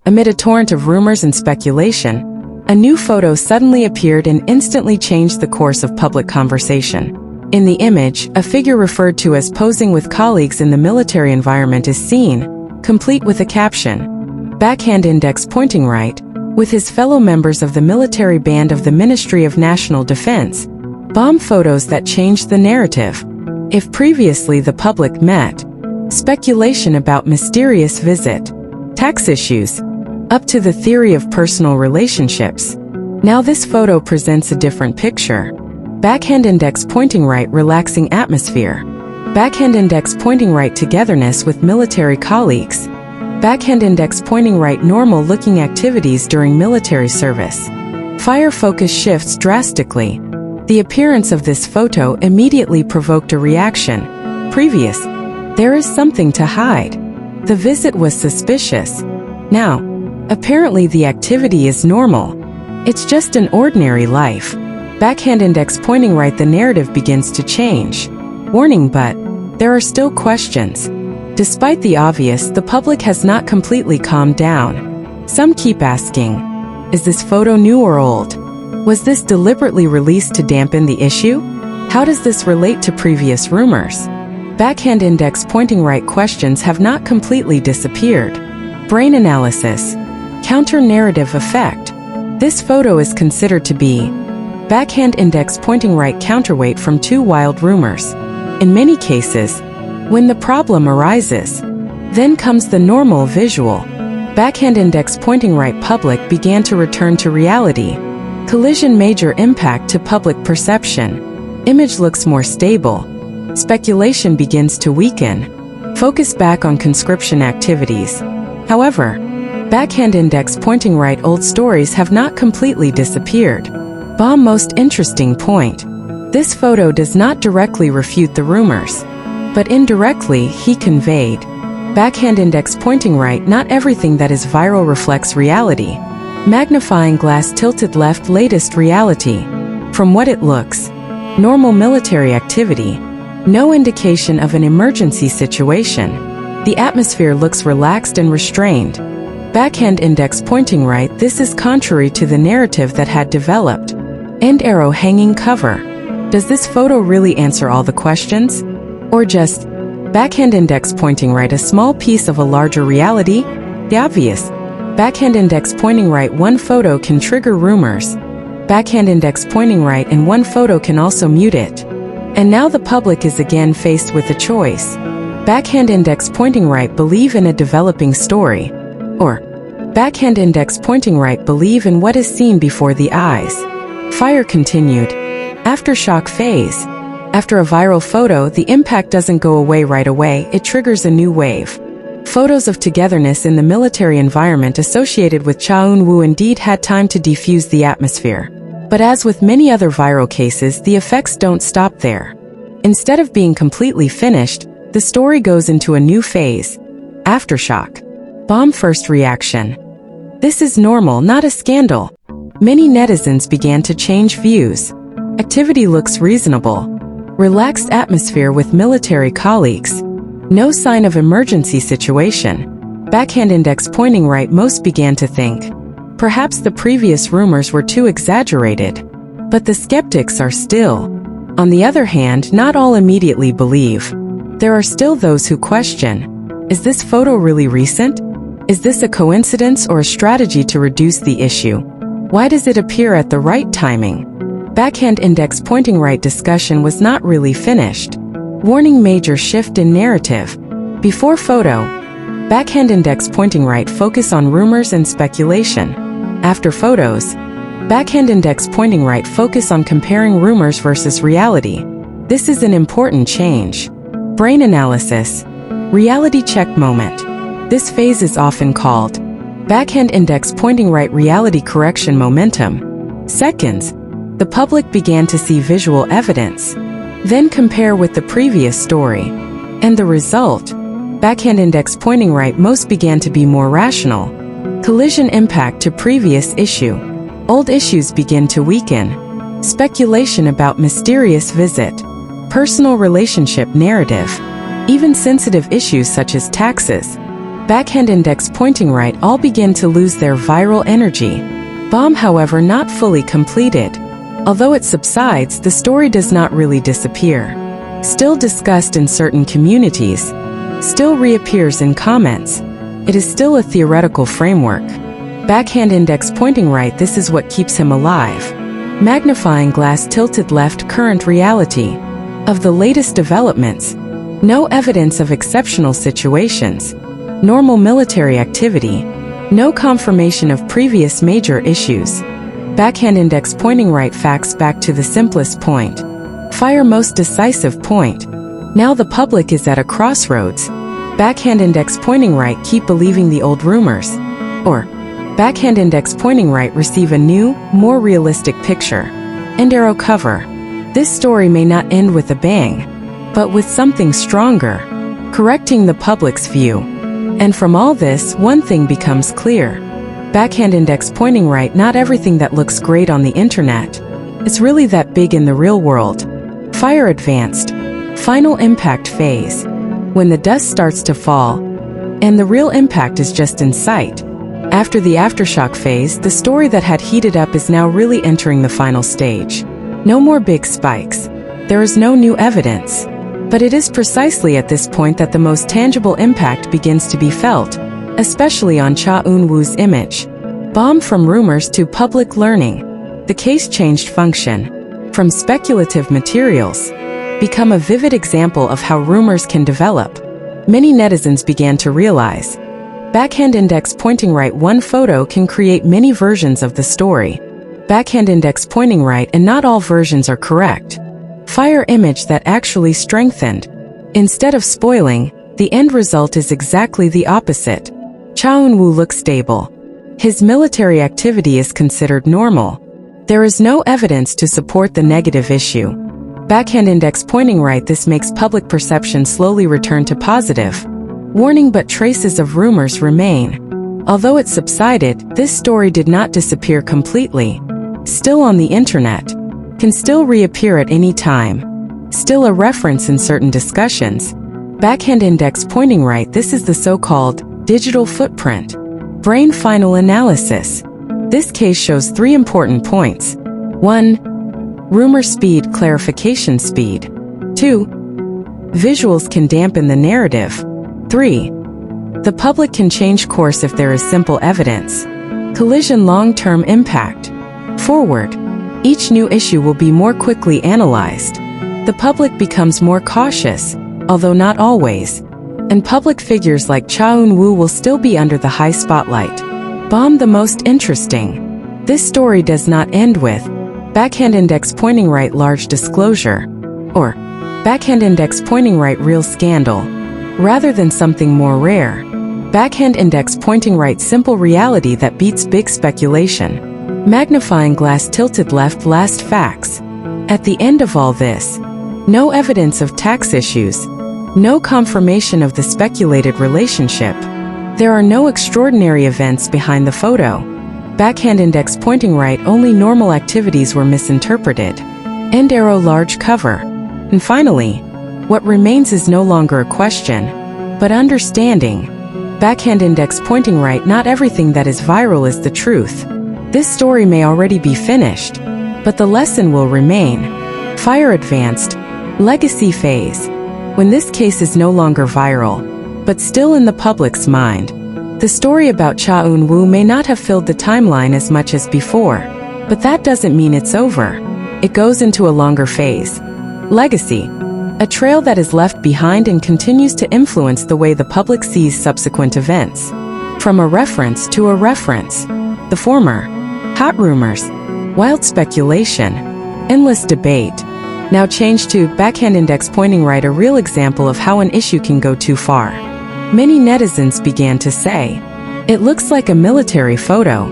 Amid a torrent of rumors and speculation, a new photo suddenly appeared and instantly changed the course of public conversation. In the image, a figure referred to as posing with colleagues in the military environment is seen, complete with a caption, "Backhand index pointing right," with his fellow members of the military band of the Ministry of National Defense. Bomb photos that changed the narrative. If previously the public met, speculation about mysterious visit, tax issues, up to the theory of personal relationships. Now this photo presents a different picture. Backhand index pointing right, relaxing atmosphere. Backhand index pointing right, togetherness with military colleagues. Backhand index pointing right, normal looking activities during military service. Fire focus shifts drastically. The appearance of this photo immediately provoked a reaction. Previous. There is something to hide. The visit was suspicious. Now, apparently the activity is normal. It's just an ordinary life. Backhand index pointing right, the narrative begins to change. Warning, but there are still questions. Despite the obvious, the public has not completely calmed down. Some keep asking, is this photo new or old? Was this deliberately released to dampen the issue? How does this relate to previous rumors? Backhand index pointing right questions have not completely disappeared. Brain analysis. Counter-narrative effect. This photo is considered to be backhand index pointing right counterweight from two wild rumors. In many cases, when the problem arises, then comes the normal visual. Backhand index pointing right, public began to return to reality. Collision, major impact to public perception. Image looks more stable. Speculation begins to weaken. Focus back on conscription activities. However, backhand index pointing right, old stories have not completely disappeared. Bomb most interesting point. This photo does not directly refute the rumors, but indirectly he conveyed. Backhand index pointing right, not everything that is viral reflects reality. Magnifying glass tilted left, latest reality. From what it looks, normal military activity. No indication of an emergency situation. The atmosphere looks relaxed and restrained. Backhand index pointing right, this is contrary to the narrative that had developed. End arrow hanging cover. Does this photo really answer all the questions? Or just backhand index pointing right, a small piece of a larger reality? The obvious. Backhand index pointing right, one photo can trigger rumors. Backhand index pointing right and one photo can also mute it. And now the public is again faced with a choice. Backhand index pointing right, believe in a developing story. Or backhand index pointing right, believe in what is seen before the eyes. Fire continued. Aftershock phase. After a viral photo, the impact doesn't go away right away, it triggers a new wave. Photos of togetherness in the military environment associated with Cha Eun-woo indeed had time to defuse the atmosphere. But as with many other viral cases, the effects don't stop there. Instead of being completely finished, the story goes into a new phase. Aftershock. Bomb first reaction. This is normal, not a scandal. Many netizens began to change views. Activity looks reasonable. Relaxed atmosphere with military colleagues. No sign of emergency situation. Backhand index pointing right, most began to think. Perhaps the previous rumors were too exaggerated. But the skeptics are still. On the other hand, not all immediately believe. There are still those who question. Is this photo really recent? Is this a coincidence or a strategy to reduce the issue? Why does it appear at the right timing? Backhand index pointing right discussion was not really finished. Warning, major shift in narrative. Before photo. Backhand index pointing right, focus on rumors and speculation. After photos. Backhand index pointing right, focus on comparing rumors versus reality. This is an important change. Brain analysis. Reality check moment. This phase is often called backhand index pointing right, reality correction momentum. Seconds. The public began to see visual evidence. Then compare with the previous story. And the result? Backhand index pointing right, most began to be more rational. Collision impact to previous issue. Old issues begin to weaken. Speculation about mysterious visit. Personal relationship narrative. Even sensitive issues such as taxes. backhand index pointing right all begin to lose their viral energy. Bomb, however, not fully completed. Although it subsides, the story does not really disappear. Still discussed in certain communities, still reappears in comments. It is still a theoretical framework. Backhand index pointing right, this is what keeps him alive. Magnifying glass tilted left, current reality of the latest developments. No evidence of exceptional situations. Normal military activity. No confirmation of previous major issues. Backhand index pointing right, facts back to the simplest point. Fire, most decisive point. Now the public is at a crossroads. Backhand index pointing right, keep believing the old rumors. Or, backhand index pointing right, receive a new, more realistic picture. End arrow cover. This story may not end with a bang, but with something stronger, correcting the public's view. And from all this, one thing becomes clear. Backhand index pointing right, not everything that looks great on the internet is really that big in the real world. Fire advanced. Final impact phase. When the dust starts to fall, and the real impact is just in sight. After the aftershock phase, the story that had heated up is now really entering the final stage. No more big spikes. There is no new evidence. But it is precisely at this point that the most tangible impact begins to be felt, especially on Cha Eun-woo's image. Bomb, from rumors to public learning. The case changed function. From speculative materials, become a vivid example of how rumors can develop. Many netizens began to realize, backhand index pointing right, one photo can create many versions of the story. Backhand index pointing right, and not all versions are correct. Fire image that actually strengthened. Instead of spoiling, the end result is exactly the opposite. Cha Eun-woo looks stable. His military activity is considered normal. There is no evidence to support the negative issue. Backhand index pointing right, this makes public perception slowly return to positive. Warning, but traces of rumors remain. Although it subsided, this story did not disappear completely. Still on the internet. Can still reappear at any time. Still a reference in certain discussions. Backhand index pointing right, this is the so-called digital footprint. Brain final analysis. This case shows 3 important points. 1. Rumor speed, clarification speed. 2. Visuals can dampen the narrative. 3. The public can change course if there is simple evidence. Collision, long-term impact. Forward. Each new issue will be more quickly analyzed. The public becomes more cautious, although not always. And public figures like Cha Eun-woo will still be under the high spotlight. Bomb, the most interesting. This story does not end with backhand index pointing right, large disclosure, or backhand index pointing right, real scandal. Rather than something more rare, backhand index pointing right, simple reality that beats big speculation. Magnifying glass tilted left, last facts. At the end of all this, no evidence of tax issues, no confirmation of the speculated relationship. There are no extraordinary events behind the photo. Backhand index pointing right, only normal activities were misinterpreted. End arrow, large cover. And finally, what remains is no longer a question, but understanding. Backhand index pointing right, not everything that is viral is the truth. This story may already be finished, but the lesson will remain. Fire advanced. Legacy phase. When this case is no longer viral, but still in the public's mind. The story about Cha Eun-woo may not have filled the timeline as much as before, but that doesn't mean it's over. It goes into a longer phase. Legacy. A trail that is left behind and continues to influence the way the public sees subsequent events. From a reference to a reference. The former. Hot rumors. Wild speculation. Endless debate. Now changed to backhand index pointing right, a real example of how an issue can go too far. Many netizens began to say, it looks like a military photo.